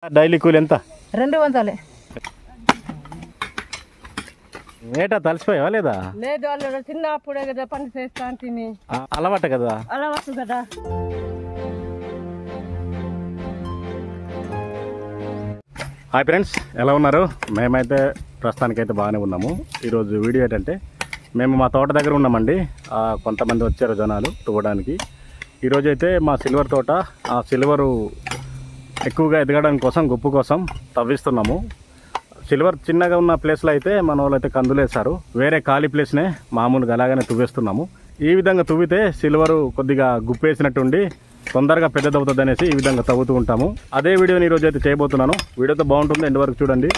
Daily కూలి ఎంత? 200. ఏటా తలిసిపోయావా లేదా? లేదు, వాళ్ళు చిన్నప్పుడే కదా పని చేస్తా తిని అలవాటు కదా. అలవాటు కదా. హాయ్ ఫ్రెండ్స్, ఎలా ఉన్నారు? మేమైతే ప్రస్తుతానికైతే బాగానే ఉన్నాము. ఈరోజు వీడియో ఏంటంటే మేము మా తోట దగ్గర ఉన్నామండి. కొంతమంది వచ్చారు జనాలు తువ్వడానికి. ఈరోజు అయితే మా సిల్వర్ తోట, ఆ సిల్వరు ఎక్కువగా ఎదగడానికి కోసం గుప్పు కోసం తవ్విస్తున్నాము. సిల్వర్ చిన్నగా ఉన్న ప్లేస్లో అయితే మన వాళ్ళు అయితే కందులేశారు. వేరే ఖాళీ ప్లేస్నే మామూలుగా అలాగనే తువ్వేస్తున్నాము. ఈ విధంగా తువ్వితే సిల్వరు కొద్దిగా గుప్పేసినట్టుండి తొందరగా పెద్దదవుతుంది అనేసి ఈ విధంగా తవ్వుతూ ఉంటాము. అదే వీడియోని ఈరోజు అయితే చేయబోతున్నాను. వీడియోతో బాగుంటుంది, ఎండ్ వరకు చూడండి.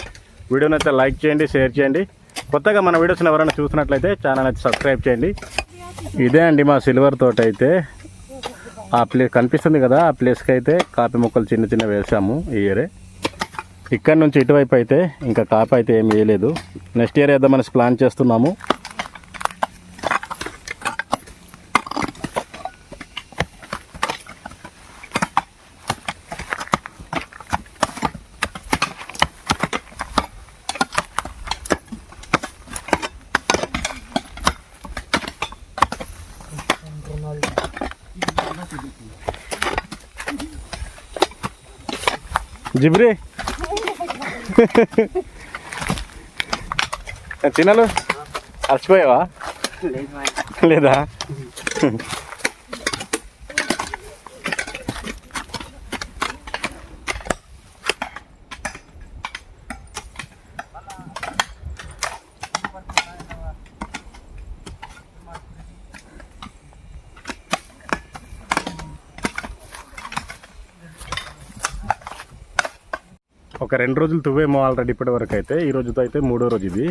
వీడియోని అయితే లైక్ చేయండి, షేర్ చేయండి. కొత్తగా మన వీడియోస్ని ఎవరైనా చూస్తున్నట్లయితే ఛానల్ అయితే సబ్స్క్రైబ్ చేయండి. ఇదే అండి మా సిల్వర్ తోట అయితే. ఆ ప్లేస్ కనిపిస్తుంది కదా, ఆ ప్లేస్కి అయితే కాఫీ మొక్కలు చిన్న చిన్న వేసాము ఈ ఇయరే. ఇక్కడ నుంచి ఇటువైపు అయితే ఇంకా కాఫీ అయితే ఏమి వేయలేదు. నెక్స్ట్ ఇయర్ వేద్దామని ప్లాన్ చేస్తున్నాము. జిబ్రీ చిన్నలు అలసిపోయావా లేదా? ఒక 2 రోజులు తువ్వేమో ఆల్రెడీ ఇప్పటి వరకు అయితే. ఈ రోజుతో అయితే 3వ రోజు ఇది.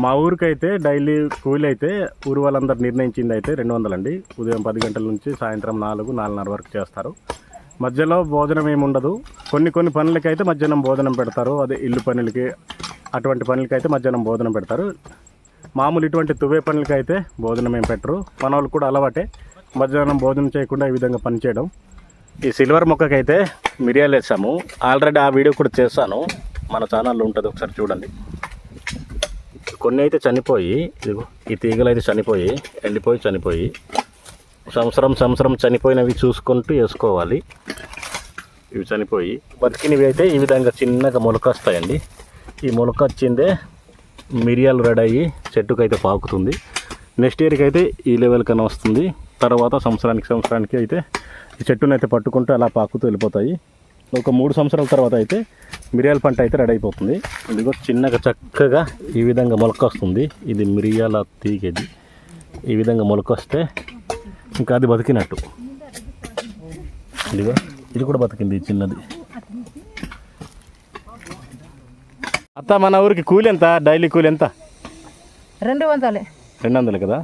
మా ఊరికైతే డైలీ కూలి అయితే ఊరు వాళ్ళందరూ నిర్ణయించింది అయితే 200 అండి. ఉదయం 10 గంటల నుంచి సాయంత్రం 4-4:30 వరకు చేస్తారు. మధ్యలో భోజనం ఏమి ఉండదు. కొన్ని పనులకి అయితే మధ్యాహ్నం భోజనం పెడతారు. అదే ఇల్లు పనులకి అటువంటి పనులకి అయితే మధ్యాహ్నం భోజనం పెడతారు. మామూలు ఇటువంటి తువ్వే పనులకి అయితే భోజనం ఏం పెట్టరు. మన వాళ్ళు కూడా అలవాటే మధ్యాహ్నం భోజనం చేయకుండా ఈ విధంగా పని చేయడం. ఈ సిల్వర్ మొక్కకైతే మిరియాలు వేసాము. ఆల్రెడీ ఆ వీడియో కూడా చేశాను, మన ఛానల్లో ఉంటుంది, ఒకసారి చూడండి. కొన్ని అయితే చనిపోయి, ఇదిగో ఈ తీగలు అయితే చనిపోయి చనిపోయి సంవత్సరం చనిపోయినవి చూసుకుంటూ వేసుకోవాలి. ఇవి చనిపోయి బతికినవి అయితే ఈ విధంగా చిన్నగా మొలక వస్తాయండి. ఈ మొలక వచ్చిందే మిరియాలు రెడీ అయ్యి చెట్టుకు అయితే పాకుతుంది. నెక్స్ట్ ఇయర్కి అయితే ఈ లెవెల్ కన్నా వస్తుంది. తర్వాత సంవత్సరానికి అయితే ఈ చెట్టును అయితే పట్టుకుంటూ అలా పాకుతూ వెళ్ళిపోతాయి. ఒక 3 సంవత్సరాల తర్వాత అయితే మిరియాల పంట అయితే రెడీ అయిపోతుంది. ఇదిగో చిన్నగా చక్కగా ఈ విధంగా మొలక వస్తుంది. ఇది మిరియాల తీగది. ఈ విధంగా మొలక వస్తే ఇంకా అది బతికినట్టు. ఇదిగో ఇది కూడా బతికింది చిన్నది. అత్త, మన ఊరికి కూలి ఎంత? డైలీ కూలి ఎంత? 200. 200 కదా.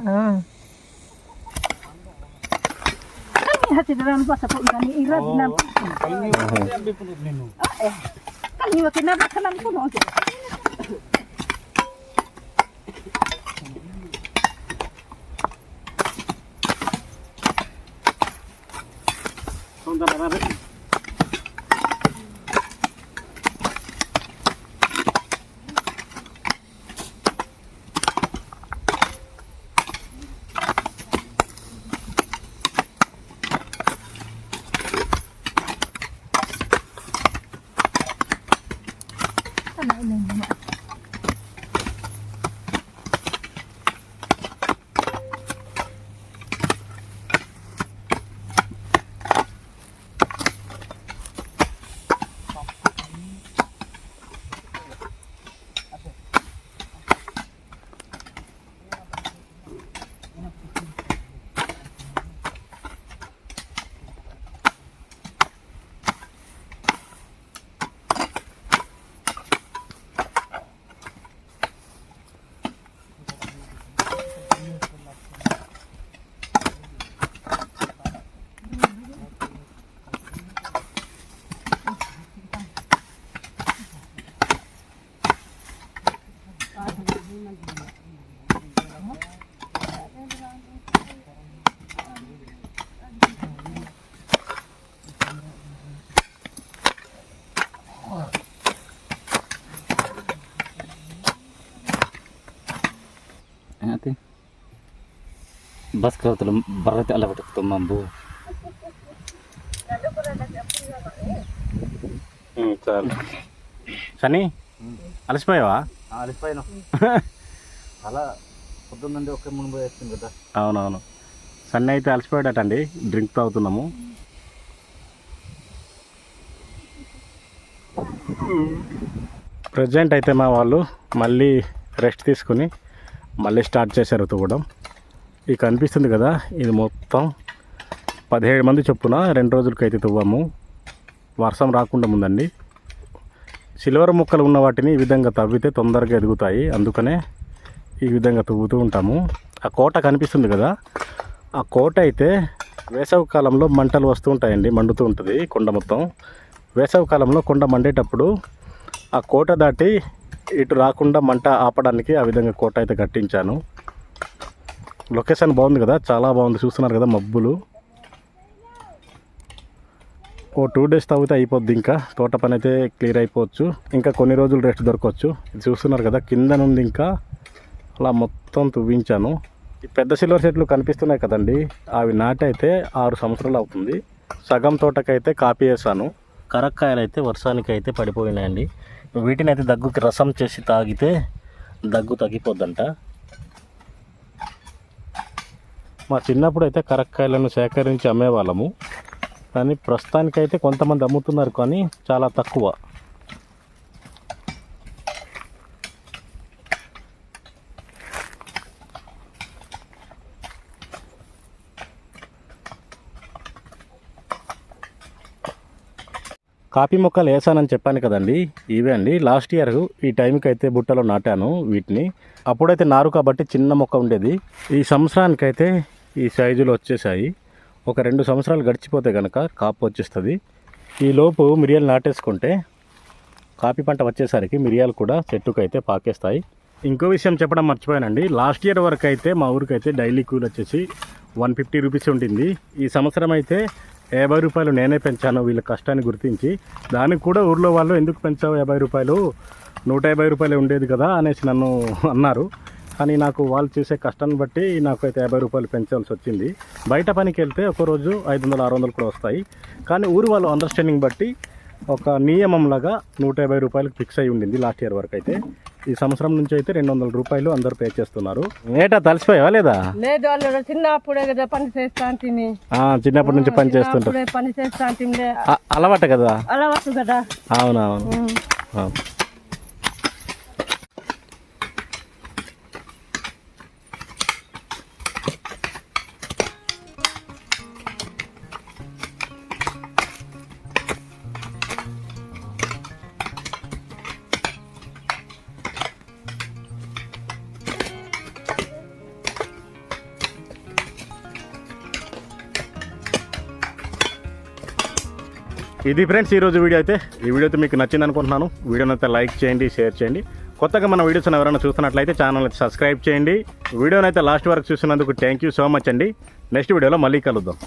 बस करतल बर्रत अलबटतो मंबू చాలు సని అలసిపోయావా? అలసిపోయాను. అలా పొద్దున్న నుండి ఒకే ముందు వేస్తుంది కదా. అవునవును, సన్ని అయితే అలసిపోయాడటండి. డ్రింక్ తాగుతున్నాము. ప్రజెంట్ అయితే మా వాళ్ళు మళ్ళీ రెస్ట్ తీసుకుని మళ్ళీ స్టార్ట్ చేశారు తవ్వడం. ఇక కనిపిస్తుంది కదా, ఇది మొత్తం 17 మంది చొప్పున 2 రోజులకైతే తవ్వాము. వర్షం రాకుండా ముందండి. సిల్వర్ ముక్కలు ఉన్న వాటిని ఈ విధంగా తవ్వితే తొందరగా ఎదుగుతాయి, అందుకనే ఈ విధంగా తవ్వుతూ ఉంటాము. ఆ కోట కనిపిస్తుంది కదా, ఆ కోట అయితే వేసవి కాలంలో మంటలు వస్తూ ఉంటాయండి, మండుతూ ఉంటుంది కొండ మొత్తం. వేసవి కాలంలో కొండ మండేటప్పుడు ఆ కోట దాటి ఇటు రాకుండా మంట ఆపడానికి ఆ విధంగా కోట అయితే కట్టించాను. లొకేషన్ బాగుంది కదా, చాలా బాగుంది. చూస్తున్నారు కదా మబ్బులు. ఓ 2 డేస్ తవ్వితే అయిపోద్ది. ఇంకా తోట పని అయితే క్లియర్ అయిపోవచ్చు. ఇంకా కొన్ని రోజులు రెస్ట్ దొరకవచ్చు. ఇది చూస్తున్నారు కదా, కింద నుండి ఇంకా అలా మొత్తం తువ్వించాను. ఈ పెద్ద సిల్వర్ చెట్లు కనిపిస్తున్నాయి కదండి, అవి నాటి అయితే 6 సంవత్సరాలు అవుతుంది. సగం తోటకైతే కాపీ వేసాను. కరక్కాయలు అయితే వర్షానికి అయితే పడిపోయినాయండి. వీటిని అయితే దగ్గుకి రసం చేసి తాగితే దగ్గు తగ్గిపోద్దంట. మా చిన్నప్పుడు అయితే కరక్కాయలను సేకరించి అమ్మేవాళ్ళము, కానీ ప్రస్తుతానికైతే కొంతమంది అమ్ముతున్నారు, కానీ చాలా తక్కువ. కాఫీ మొక్కలు వేసానని చెప్పాను కదండి, ఇవే అండి. లాస్ట్ ఇయర్ ఈ టైంకి అయితే బుట్టలో నాటాను వీటిని. అప్పుడైతే నారు కాబట్టి చిన్న మొక్క ఉండేది. ఈ సంవత్సరానికైతే ఈ సైజులో వచ్చేసాయి. ఒక 2 సంవత్సరాలు గడిచిపోతే కనుక కాపు వచ్చేస్తుంది. ఈ లోపు మిరియాలు నాటేసుకుంటే కాఫీ పంట వచ్చేసరికి మిరియాలు కూడా చెట్టుకు అయితే పాకేస్తాయి. ఇంకో విషయం చెప్పడం మర్చిపోయానండి, లాస్ట్ ఇయర్ వరకు అయితే మా ఊరికైతే డైలీ కూలి వచ్చేసి 150 రూపీస్ ఉంటుంది. ఈ సంవత్సరం అయితే 50 రూపాయలు నేనే పెంచాను, వీళ్ళ కష్టాన్ని గుర్తించి. దానికి కూడా ఊర్లో వాళ్ళు ఎందుకు పెంచావు 50 రూపాయలు, 150 రూపాయలు ఉండేది కదా అనేసి నన్ను అన్నారు. కానీ నాకు వాళ్ళు చేసే కష్టాన్ని బట్టి నాకు అయితే 50 రూపాయలు పెంచాల్సి వచ్చింది. బయట పనికి వెళ్తే ఒకరోజు 500-600 కూడా వస్తాయి. కానీ ఊరు వాళ్ళు అండర్స్టాండింగ్ బట్టి ఒక నియమంలాగా 150 రూపాయలకు ఫిక్స్ అయి ఉండింది లాస్ట్ ఇయర్ వరకు అయితే. ఈ సంవత్సరం నుంచి అయితే 200 రూపాయలు అందరూ పే చేస్తున్నారు. ఏటా తలిసిపోయావా లేదా? లేదు, వాళ్ళు చిన్నప్పుడే కదా పని చేస్తా అంటిని. చిన్నప్పటి నుంచి పని చేస్తుంటారు, పని చేస్తా అంటుండే అలవాటు కదా. అలవాటు కదా. అవునవును. ఇది ఫ్రెండ్స్ ఈరోజు వీడియో అయితే. ఈ వీడియో అయితే మీకు నచ్చింది అనుకుంటున్నాను. వీడియోని అయితే లైక్ చేయండి, షేర్ చేయండి. కొత్తగా మన వీడియోస్ ఎవరైనా చూస్తున్నట్లయితే ఛానల్ అయితే సబ్స్క్రైబ్ చేయండి. వీడియోని అయితే లాస్ట్ వరకు చూసినందుకు థ్యాంక్ యూ సో మచ్ అండి. నెక్స్ట్ వీడియోలో మళ్ళీ కలుద్దాం.